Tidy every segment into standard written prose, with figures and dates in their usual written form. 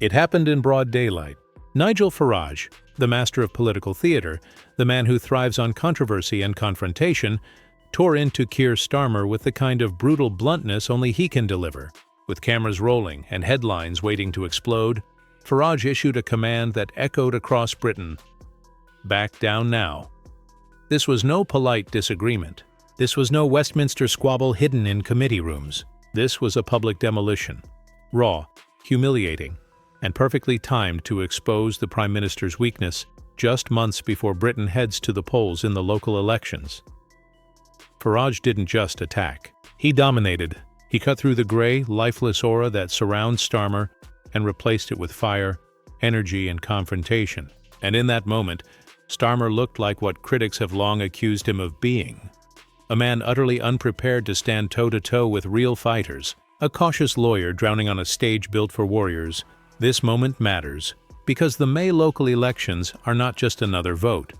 It happened in broad daylight. Nigel Farage, the master of political theater, the man who thrives on controversy and confrontation, tore into Keir Starmer with the kind of brutal bluntness only he can deliver. With cameras rolling and headlines waiting to explode, Farage issued a command that echoed across Britain. Back down now. This was no polite disagreement. This was no Westminster squabble hidden in committee rooms. This was a public demolition. Raw, humiliating, and perfectly timed to expose the Prime Minister's weakness just months before Britain heads to the polls in the local elections. Farage didn't just attack. He dominated. He cut through the gray, lifeless aura that surrounds Starmer and replaced it with fire, energy, and confrontation. And in that moment, Starmer looked like what critics have long accused him of being. A man utterly unprepared to stand toe-to-toe with real fighters, a cautious lawyer drowning on a stage built for warriors. This moment matters, because the May local elections are not just another vote.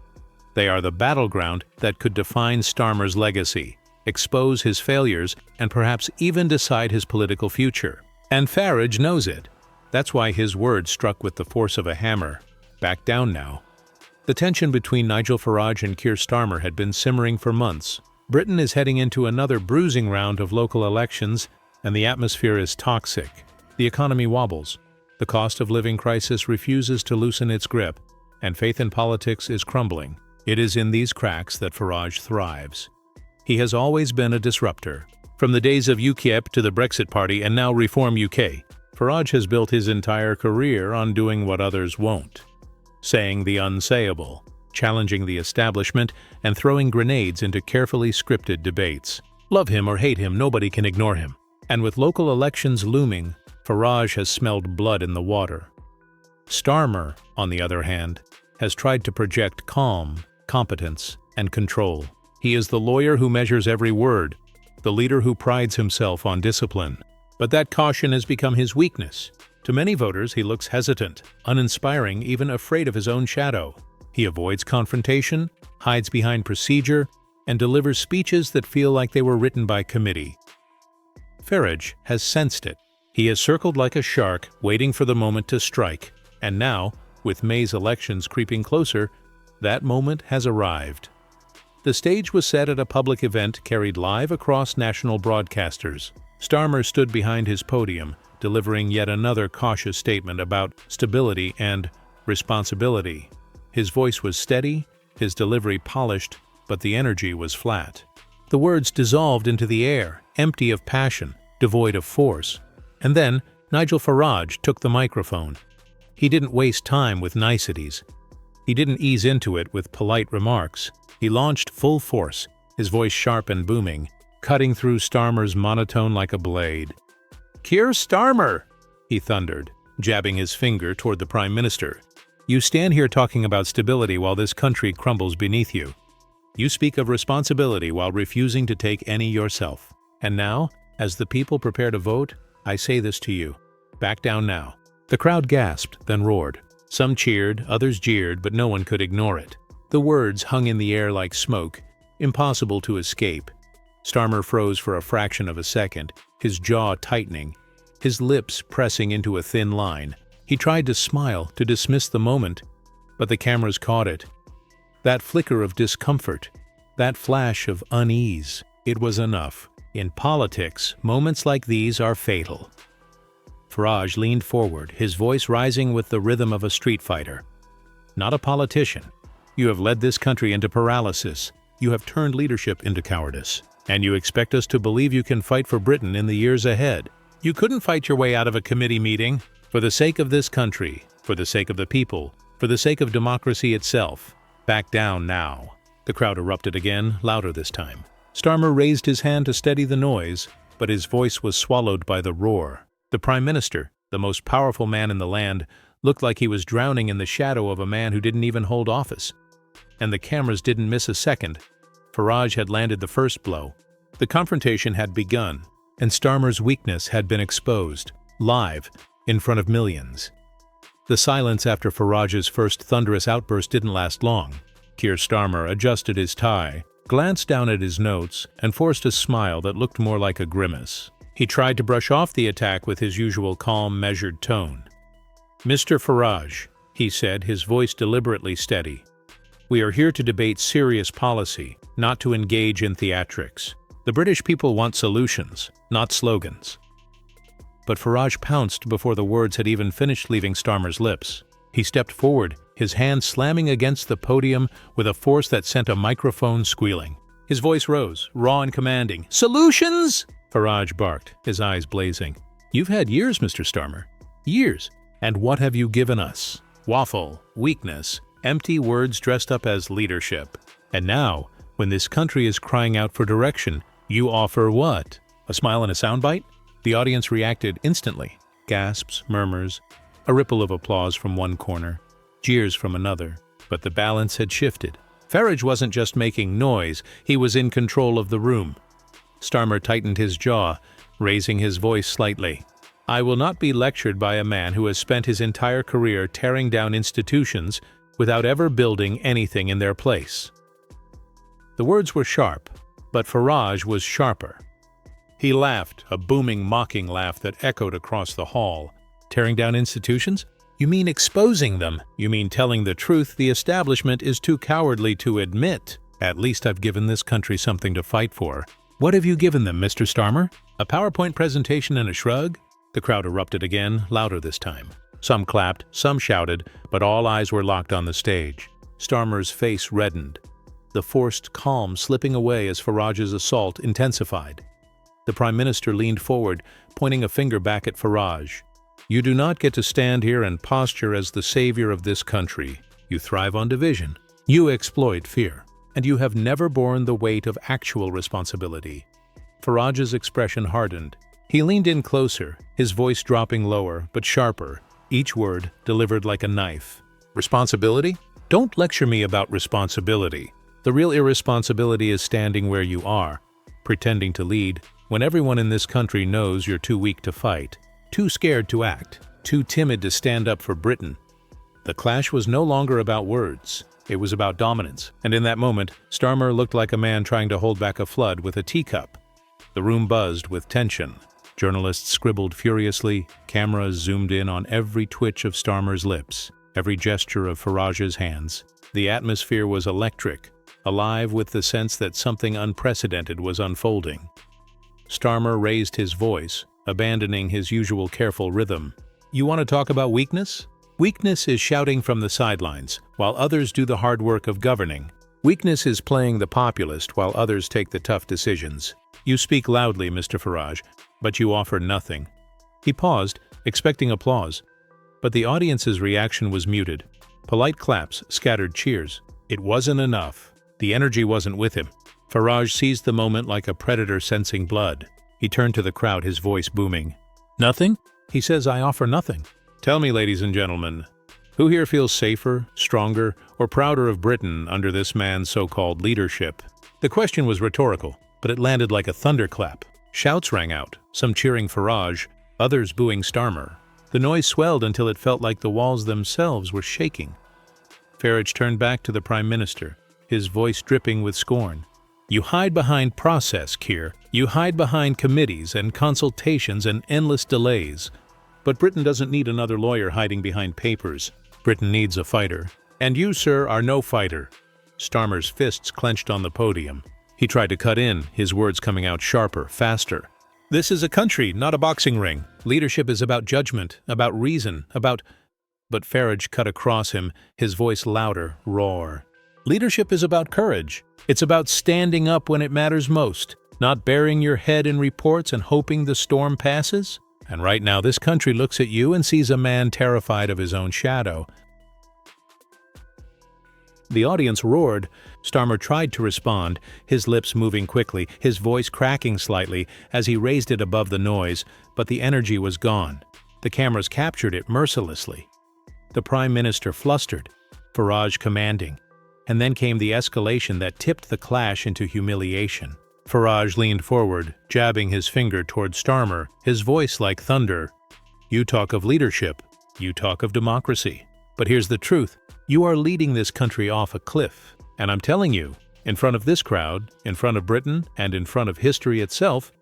They are the battleground that could define Starmer's legacy, expose his failures, and perhaps even decide his political future. And Farage knows it. That's why his words struck with the force of a hammer. Back down now. The tension between Nigel Farage and Keir Starmer had been simmering for months. Britain is heading into another bruising round of local elections, and the atmosphere is toxic. The economy wobbles. The cost of living crisis refuses to loosen its grip, and faith in politics is crumbling. It is in these cracks that Farage thrives. He has always been a disruptor. From the days of UKIP to the Brexit Party and now Reform UK, Farage has built his entire career on doing what others won't. Saying the unsayable, challenging the establishment, and throwing grenades into carefully scripted debates. Love him or hate him, nobody can ignore him. And with local elections looming, Farage has smelled blood in the water. Starmer, on the other hand, has tried to project calm, competence, and control. He is the lawyer who measures every word, the leader who prides himself on discipline. But that caution has become his weakness. To many voters, he looks hesitant, uninspiring, even afraid of his own shadow. He avoids confrontation, hides behind procedure, and delivers speeches that feel like they were written by committee. Farage has sensed it. He has circled like a shark, waiting for the moment to strike. And now, with May's elections creeping closer, that moment has arrived. The stage was set at a public event carried live across national broadcasters. Starmer stood behind his podium, delivering yet another cautious statement about stability and responsibility. His voice was steady, his delivery polished, but the energy was flat. The words dissolved into the air, empty of passion, devoid of force. And then Nigel Farage took the microphone. He didn't waste time with niceties. He didn't ease into it with polite remarks. He launched full force, his voice sharp and booming, cutting through Starmer's monotone like a blade. "Keir Starmer!" he thundered, jabbing his finger toward the Prime Minister. "You stand here talking about stability while this country crumbles beneath you. You speak of responsibility while refusing to take any yourself. And now, as the people prepare to vote, I say this to you. Back down now." The crowd gasped, then roared. Some cheered, others jeered, but no one could ignore it. The words hung in the air like smoke, impossible to escape. Starmer froze for a fraction of a second, his jaw tightening, his lips pressing into a thin line. He tried to smile, to dismiss the moment, but the cameras caught it. That flicker of discomfort, that flash of unease, it was enough. In politics, moments like these are fatal. Farage leaned forward, his voice rising with the rhythm of a street fighter. "Not a politician. You have led this country into paralysis. You have turned leadership into cowardice. And you expect us to believe you can fight for Britain in the years ahead. You couldn't fight your way out of a committee meeting. For the sake of this country, for the sake of the people, for the sake of democracy itself, back down now." The crowd erupted again, louder this time. Starmer raised his hand to steady the noise, but his voice was swallowed by the roar. The Prime Minister, the most powerful man in the land, looked like he was drowning in the shadow of a man who didn't even hold office. And the cameras didn't miss a second. Farage had landed the first blow. The confrontation had begun, and Starmer's weakness had been exposed, live, in front of millions. The silence after Farage's first thunderous outburst didn't last long. Keir Starmer adjusted his tie, glanced down at his notes, and forced a smile that looked more like a grimace. He tried to brush off the attack with his usual calm, measured tone. "Mr. Farage," he said, his voice deliberately steady, "we are here to debate serious policy, not to engage in theatrics. The British people want solutions, not slogans." But Farage pounced before the words had even finished leaving Starmer's lips. He stepped forward, his hand slamming against the podium with a force that sent a microphone squealing. His voice rose, raw and commanding. "Solutions?" Farage barked, his eyes blazing. "You've had years, Mr. Starmer. Years. And what have you given us? Waffle, weakness, empty words dressed up as leadership. And now, when this country is crying out for direction, you offer what? A smile and a soundbite?" The audience reacted instantly. Gasps, murmurs, a ripple of applause from one corner, jeers from another. But the balance had shifted. Farage wasn't just making noise, he was in control of the room. Starmer tightened his jaw, raising his voice slightly. "I will not be lectured by a man who has spent his entire career tearing down institutions without ever building anything in their place." The words were sharp, but Farage was sharper. He laughed, a booming, mocking laugh that echoed across the hall. "Tearing down institutions? You mean exposing them? You mean telling the truth the establishment is too cowardly to admit? At least I've given this country something to fight for. What have you given them, Mr. Starmer? A PowerPoint presentation and a shrug?" The crowd erupted again, louder this time. Some clapped, some shouted, but all eyes were locked on the stage. Starmer's face reddened, the forced calm slipping away as Farage's assault intensified. The Prime Minister leaned forward, pointing a finger back at Farage. "You do not get to stand here and posture as the savior of this country. You thrive on division. You exploit fear. And you have never borne the weight of actual responsibility." Farage's expression hardened. He leaned in closer, his voice dropping lower but sharper, each word delivered like a knife. "Responsibility? Don't lecture me about responsibility. The real irresponsibility is standing where you are, pretending to lead, when everyone in this country knows you're too weak to fight, too scared to act, too timid to stand up for Britain." The clash was no longer about words. It was about dominance, and in that moment, Starmer looked like a man trying to hold back a flood with a teacup. The room buzzed with tension. Journalists scribbled furiously, cameras zoomed in on every twitch of Starmer's lips, every gesture of Farage's hands. The atmosphere was electric, alive with the sense that something unprecedented was unfolding. Starmer raised his voice, abandoning his usual careful rhythm. "You want to talk about weakness? Weakness is shouting from the sidelines, while others do the hard work of governing. Weakness is playing the populist while others take the tough decisions. You speak loudly, Mr. Farage, but you offer nothing." He paused, expecting applause, but the audience's reaction was muted. Polite claps, scattered cheers. It wasn't enough. The energy wasn't with him. Farage seized the moment like a predator sensing blood. He turned to the crowd, his voice booming. "Nothing? He says I offer nothing. Tell me, ladies and gentlemen, who here feels safer, stronger, or prouder of Britain under this man's so-called leadership?" The question was rhetorical, but it landed like a thunderclap. Shouts rang out, some cheering Farage, others booing Starmer. The noise swelled until it felt like the walls themselves were shaking. Farage turned back to the Prime Minister, his voice dripping with scorn. "You hide behind process, Keir. You hide behind committees and consultations and endless delays. But Britain doesn't need another lawyer hiding behind papers. Britain needs a fighter. And you, sir, are no fighter." Starmer's fists clenched on the podium. He tried to cut in, his words coming out sharper, faster. "This is a country, not a boxing ring. Leadership is about judgment, about reason, about—" But Farage cut across him, his voice louder, raw. "Leadership is about courage. It's about standing up when it matters most, not burying your head in reports and hoping the storm passes. And right now this country looks at you and sees a man terrified of his own shadow." The audience roared. Starmer tried to respond, his lips moving quickly, his voice cracking slightly as he raised it above the noise, but the energy was gone. The cameras captured it mercilessly. The Prime Minister flustered, Farage commanding, and then came the escalation that tipped the clash into humiliation. Farage leaned forward, jabbing his finger toward Starmer, his voice like thunder. "You talk of leadership. You talk of democracy. But here's the truth. You are leading this country off a cliff. And I'm telling you, in front of this crowd, in front of Britain, and in front of history itself,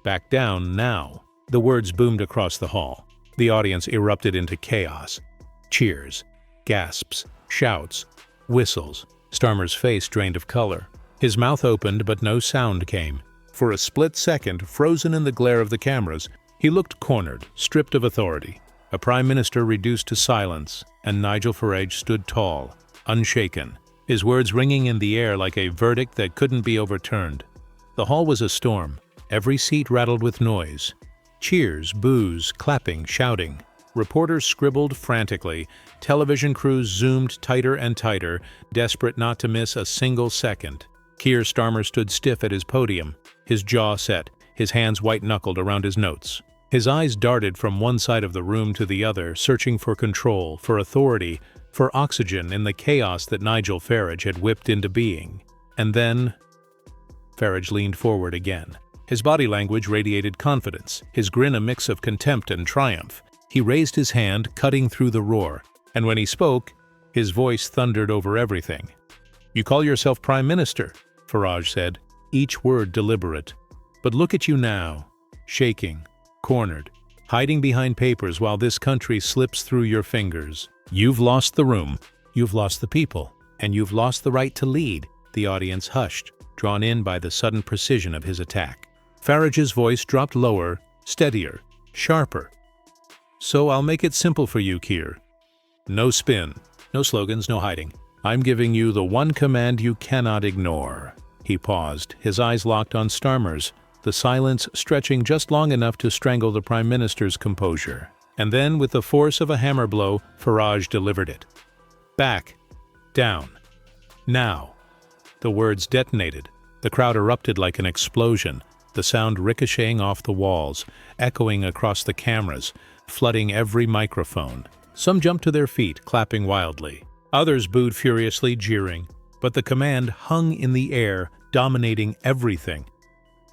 back down now." The words boomed across the hall. The audience erupted into chaos. Cheers, gasps, shouts, whistles. Starmer's face drained of color. His mouth opened, but no sound came. For a split second, frozen in the glare of the cameras, he looked cornered, stripped of authority. A prime minister reduced to silence, and Nigel Farage stood tall, unshaken, his words ringing in the air like a verdict that couldn't be overturned. The hall was a storm. Every seat rattled with noise. Cheers, boos, clapping, shouting. Reporters scribbled frantically. Television crews zoomed tighter and tighter, desperate not to miss a single second. Keir Starmer stood stiff at his podium, his jaw set, his hands white-knuckled around his notes. His eyes darted from one side of the room to the other, searching for control, for authority, for oxygen in the chaos that Nigel Farage had whipped into being. And then Farage leaned forward again. His body language radiated confidence, his grin a mix of contempt and triumph. He raised his hand, cutting through the roar, and when he spoke, his voice thundered over everything. "You call yourself Prime Minister," Farage said, each word deliberate. "But look at you now, shaking, cornered, hiding behind papers while this country slips through your fingers. You've lost the room, you've lost the people, and you've lost the right to lead." The audience hushed, drawn in by the sudden precision of his attack. Farage's voice dropped lower, steadier, sharper. "So I'll make it simple for you, Keir. No spin, no slogans, no hiding. I'm giving you the one command you cannot ignore." He paused, his eyes locked on Starmer's, the silence stretching just long enough to strangle the Prime Minister's composure. And then, with the force of a hammer blow, Farage delivered it. "Back. Down. Now." The words detonated. The crowd erupted like an explosion, the sound ricocheting off the walls, echoing across the cameras, flooding every microphone. Some jumped to their feet, clapping wildly. Others booed furiously, jeering. But the command hung in the air, dominating everything.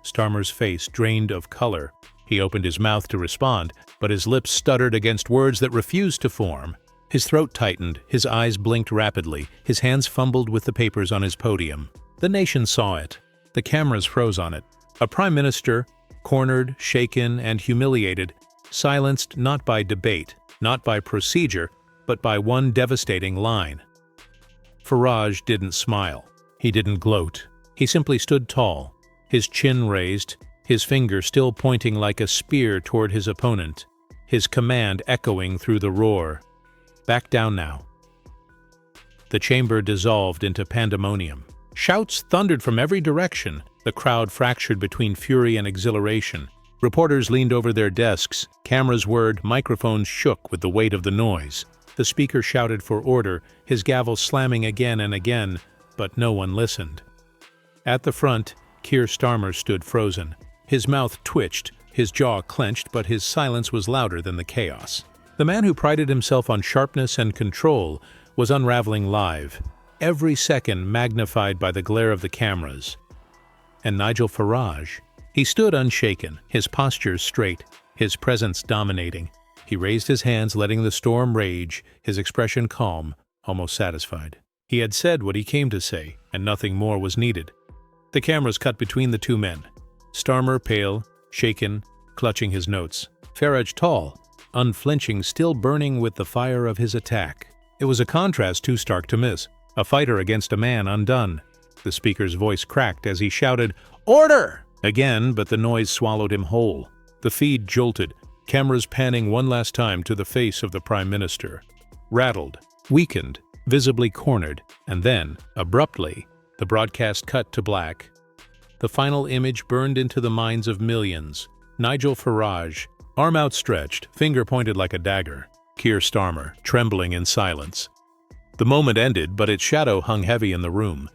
Starmer's face drained of color. He opened his mouth to respond, but his lips stuttered against words that refused to form. His throat tightened, his eyes blinked rapidly, his hands fumbled with the papers on his podium. The nation saw it. The cameras froze on it. A prime minister, cornered, shaken, and humiliated, silenced not by debate, not by procedure, but by one devastating line. Farage didn't smile. He didn't gloat. He simply stood tall, his chin raised, his finger still pointing like a spear toward his opponent, his command echoing through the roar. "Back down now." The chamber dissolved into pandemonium. Shouts thundered from every direction. The crowd fractured between fury and exhilaration. Reporters leaned over their desks. Cameras whirred, microphones shook with the weight of the noise. The speaker shouted for order, his gavel slamming again and again, but no one listened. At the front, Keir Starmer stood frozen. His mouth twitched, his jaw clenched, but his silence was louder than the chaos. The man who prided himself on sharpness and control was unraveling live, every second magnified by the glare of the cameras. And Nigel Farage, he stood unshaken, his posture straight, his presence dominating. He raised his hands, letting the storm rage, his expression calm, almost satisfied. He had said what he came to say, and nothing more was needed. The cameras cut between the two men. Starmer pale, shaken, clutching his notes. Farage tall, unflinching, still burning with the fire of his attack. It was a contrast too stark to miss. A fighter against a man undone. The speaker's voice cracked as he shouted, "Order!" again, but the noise swallowed him whole. The feed jolted, cameras panning one last time to the face of the Prime Minister. Rattled, weakened, visibly cornered, and then, abruptly, the broadcast cut to black. The final image burned into the minds of millions. Nigel Farage, arm outstretched, finger pointed like a dagger. Keir Starmer, trembling in silence. The moment ended, but its shadow hung heavy in the room.